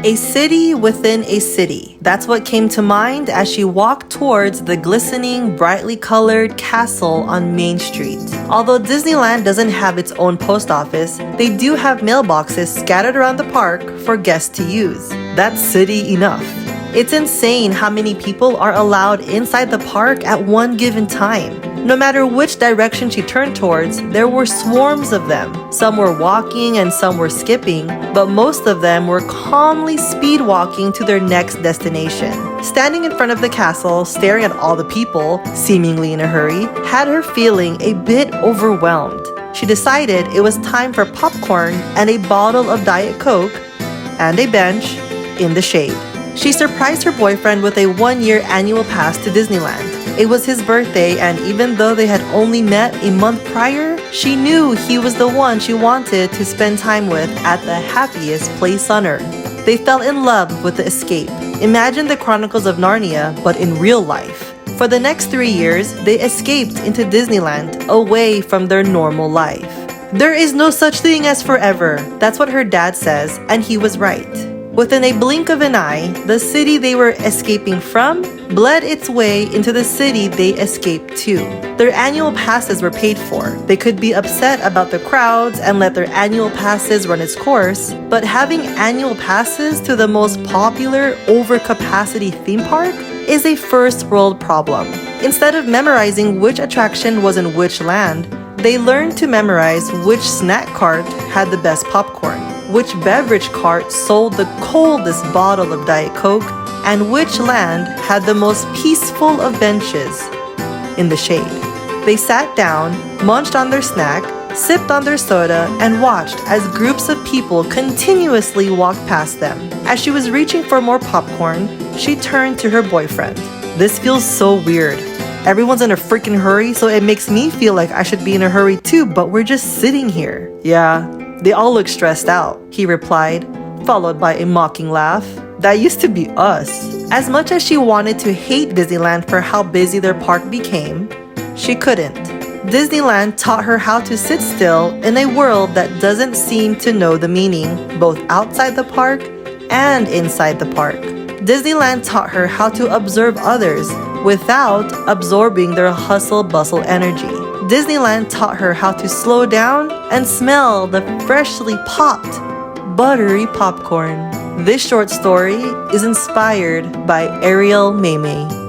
A city within a city. That's what came to mind as she walked towards the glistening, brightly colored castle on Main Street. Although Disneyland doesn't have its own post office, they do have mailboxes scattered around the park for guests to use. That's city enough. It's insane how many people are allowed inside the park at one given time. No matter which direction she turned towards, there were swarms of them. Some were walking and some were skipping, but most of them were calmly speed walking to their next destination. Standing in front of the castle, staring at all the people, seemingly in a hurry, had her feeling a bit overwhelmed. She decided it was time for popcorn and a bottle of Diet Coke and a bench in the shade. She surprised her boyfriend with a one-year annual pass to Disneyland. It was his birthday, and even though they had only met a month prior, she knew he was the one she wanted to spend time with at the happiest place on earth. They fell in love with the escape. Imagine the Chronicles of Narnia, but in real life. For the next 3 years, they escaped into Disneyland, away from their normal life. There is no such thing as forever. That's what her dad says, and he was right. Within a blink of an eye, the city they were escaping from bled its way into the city they escaped to. Their annual passes were paid for. They could be upset about the crowds and let their annual passes run its course, but having annual passes to the most popular overcapacity theme park is a first world problem. Instead of memorizing which attraction was in which land, they learned to memorize which snack cart had the best popcorn, which beverage cart sold the coldest bottle of Diet Coke, and which land had the most peaceful of benches in the shade. They sat down, munched on their snack, sipped on their soda, and watched as groups of people continuously walked past them. As she was reaching for more popcorn, she turned to her boyfriend. This feels so weird. Everyone's in a freaking hurry, so it makes me feel like I should be in a hurry too, but we're just sitting here. Yeah, they all look stressed out, he replied, followed by a mocking laugh. That used to be us. As much as she wanted to hate Disneyland for how busy their park became, she couldn't. Disneyland taught her how to sit still in a world that doesn't seem to know the meaning, both outside the park and inside the park. Disneyland taught her how to observe others without absorbing their hustle-bustle energy. Disneyland taught her how to slow down and smell the freshly popped, buttery popcorn. This short story is inspired by Ariel Maymay.